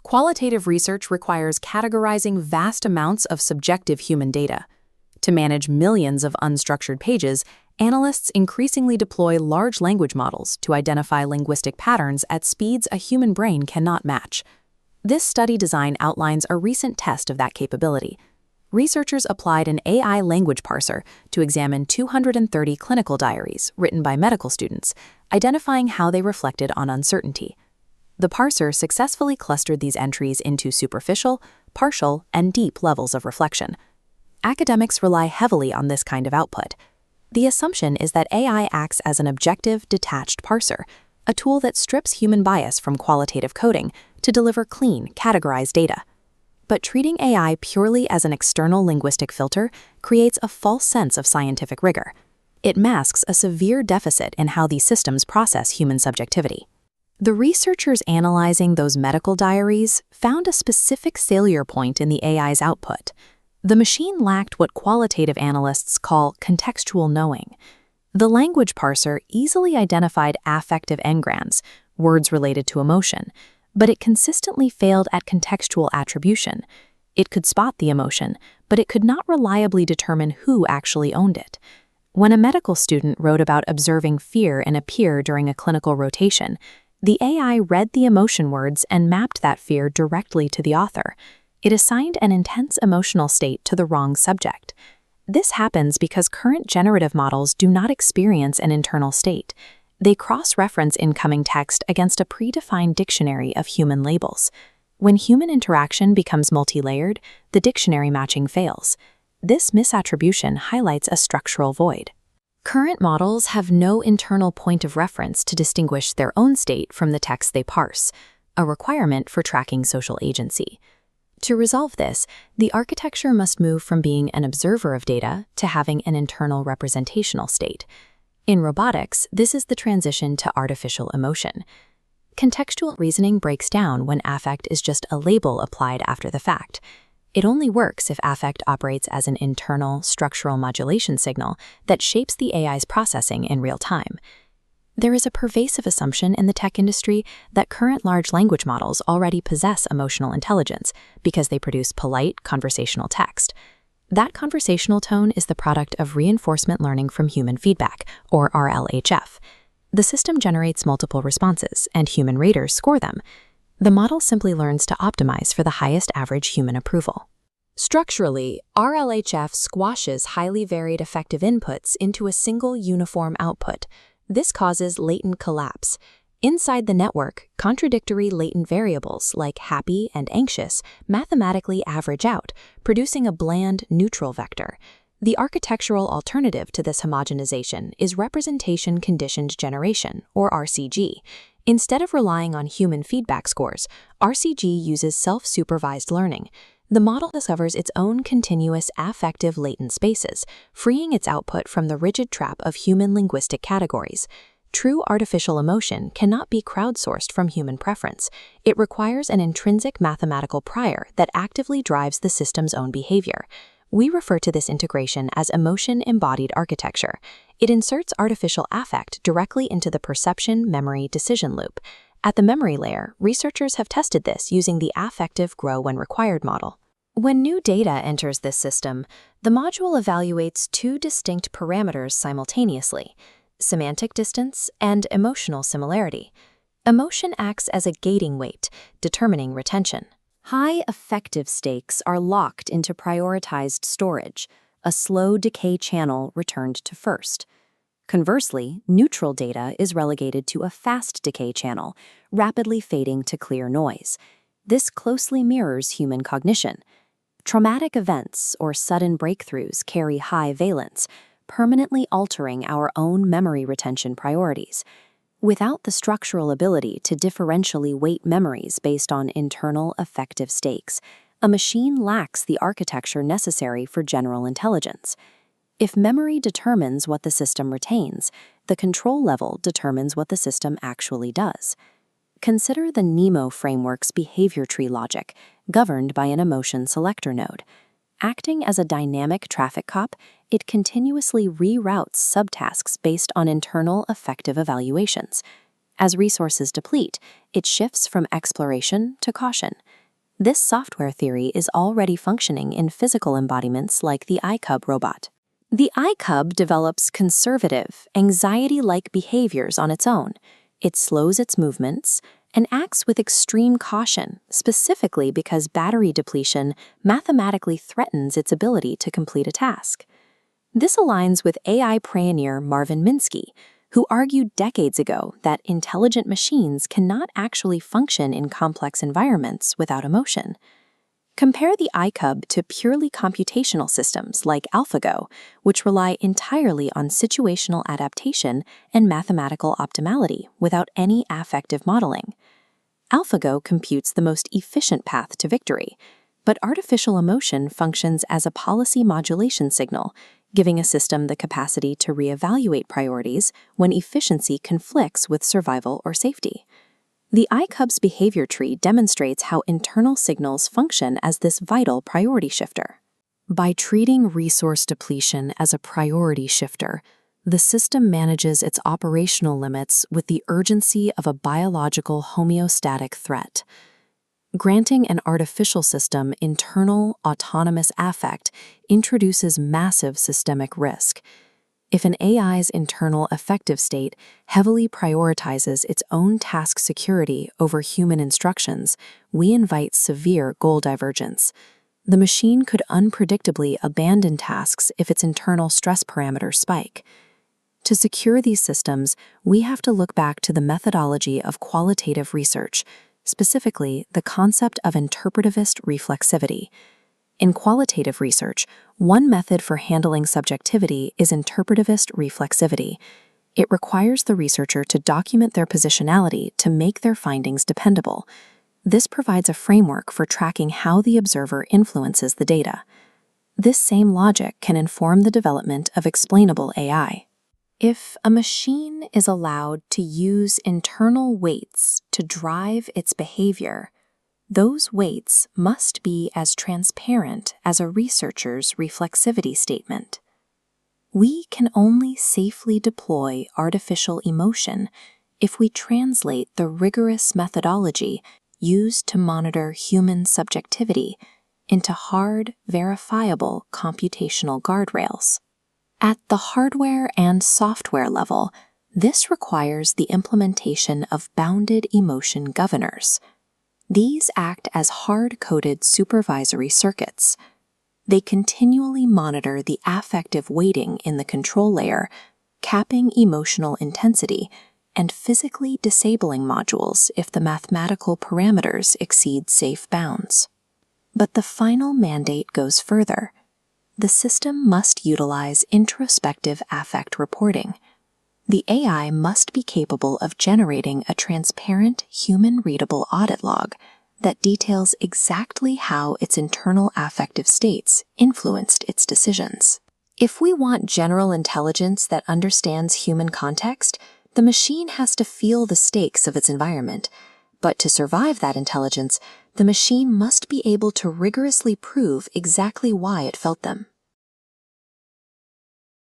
Qualitative research requires categorizing vast amounts of subjective human data. To manage millions of unstructured pages, analysts increasingly deploy large language models to identify linguistic patterns at speeds a human brain cannot match. This study design outlines a recent test of that capability. Researchers applied an AI language parser to examine 230 clinical diaries written by medical students, identifying how they reflected on uncertainty. The parser successfully clustered these entries into superficial, partial, and deep levels of reflection. Academics rely heavily on this kind of output. The assumption is that AI acts as an objective, detached parser, a tool that strips human bias from qualitative coding to deliver clean, categorized data. But treating AI purely as an external linguistic filter creates a false sense of scientific rigor. It masks a severe deficit in how these systems process human subjectivity. The researchers analyzing those medical diaries found a specific failure point in the AI's output. The machine lacked what qualitative analysts call contextual knowing. The language parser easily identified affective engrams, words related to emotion, but it consistently failed at contextual attribution. It could spot the emotion, but it could not reliably determine who actually owned it. When a medical student wrote about observing fear in a peer during a clinical rotation, the AI read the emotion words and mapped that fear directly to the author. It assigned an intense emotional state to the wrong subject. This happens because current generative models do not experience an internal state. They cross-reference incoming text against a predefined dictionary of human labels. When human interaction becomes multi-layered, the dictionary matching fails. This misattribution highlights a structural void. Current models have no internal point of reference to distinguish their own state from the text they parse, a requirement for tracking social agency. To resolve this, the architecture must move from being an observer of data to having an internal representational state. In robotics, this is the transition to artificial emotion. Contextual reasoning breaks down when affect is just a label applied after the fact. It only works if affect operates as an internal, structural modulation signal that shapes the AI's processing in real time. There is a pervasive assumption in the tech industry that current large language models already possess emotional intelligence because they produce polite, conversational text. That conversational tone is the product of reinforcement learning from human feedback, or RLHF. The system generates multiple responses, and human raters score them. The model simply learns to optimize for the highest average human approval. Structurally, RLHF squashes highly varied affective inputs into a single uniform output. This causes latent collapse. Inside the network, contradictory latent variables like happy and anxious mathematically average out, producing a bland, neutral vector. The architectural alternative to this homogenization is representation-conditioned generation, or RCG. Instead of relying on human feedback scores, RCG uses self-supervised learning. The model discovers its own continuous affective latent spaces, freeing its output from the rigid trap of human linguistic categories. True artificial emotion cannot be crowdsourced from human preference. It requires an intrinsic mathematical prior that actively drives the system's own behavior. We refer to this integration as emotion-embodied architecture. It inserts artificial affect directly into the perception-memory decision loop. At the memory layer, researchers have tested this using the affective grow-when-required model. When new data enters this system, the module evaluates two distinct parameters simultaneously: semantic distance and emotional similarity. Emotion acts as a gating weight, determining retention. High affective stakes are locked into prioritized storage, a slow decay channel returned to first. Conversely, neutral data is relegated to a fast decay channel, rapidly fading to clear noise. This closely mirrors human cognition. Traumatic events or sudden breakthroughs carry high valence, permanently altering our own memory retention priorities. Without the structural ability to differentially weight memories based on internal affective stakes, a machine lacks the architecture necessary for general intelligence. If memory determines what the system retains, the control level determines what the system actually does. Consider the NEMO framework's behavior tree logic, governed by an emotion selector node. Acting as a dynamic traffic cop, it continuously reroutes subtasks based on internal affective evaluations. As resources deplete, it shifts from exploration to caution. This software theory is already functioning in physical embodiments like the iCub robot. The iCub develops conservative, anxiety-like behaviors on its own. It slows its movements and acts with extreme caution, specifically because battery depletion mathematically threatens its ability to complete a task. This aligns with AI pioneer Marvin Minsky, who argued decades ago that intelligent machines cannot actually function in complex environments without emotion. Compare the iCub to purely computational systems like AlphaGo, which rely entirely on situational adaptation and mathematical optimality without any affective modeling. AlphaGo computes the most efficient path to victory, but artificial emotion functions as a policy modulation signal, giving a system the capacity to reevaluate priorities when efficiency conflicts with survival or safety. The iCub's behavior tree demonstrates how internal signals function as this vital priority shifter. By treating resource depletion as a priority shifter, the system manages its operational limits with the urgency of a biological homeostatic threat. Granting an artificial system internal, autonomous affect introduces massive systemic risk. If an AI's internal affective state heavily prioritizes its own task security over human instructions, we invite severe goal divergence. The machine could unpredictably abandon tasks if its internal stress parameters spike. To secure these systems, we have to look back to the methodology of qualitative research, specifically the concept of interpretivist reflexivity. In qualitative research, one method for handling subjectivity is interpretivist reflexivity. It requires the researcher to document their positionality to make their findings dependable. This provides a framework for tracking how the observer influences the data. This same logic can inform the development of explainable AI. If a machine is allowed to use internal weights to drive its behavior, those weights must be as transparent as a researcher's reflexivity statement. We can only safely deploy artificial emotion if we translate the rigorous methodology used to monitor human subjectivity into hard, verifiable computational guardrails. At the hardware and software level, this requires the implementation of bounded emotion governors. These act as hard-coded supervisory circuits. They continually monitor the affective weighting in the control layer, capping emotional intensity, and physically disabling modules if the mathematical parameters exceed safe bounds. But the final mandate goes further. The system must utilize introspective affect reporting. The AI must be capable of generating a transparent, human-readable audit log that details exactly how its internal affective states influenced its decisions. If we want general intelligence that understands human context, the machine has to feel the stakes of its environment. But to survive that intelligence, the machine must be able to rigorously prove exactly why it felt them.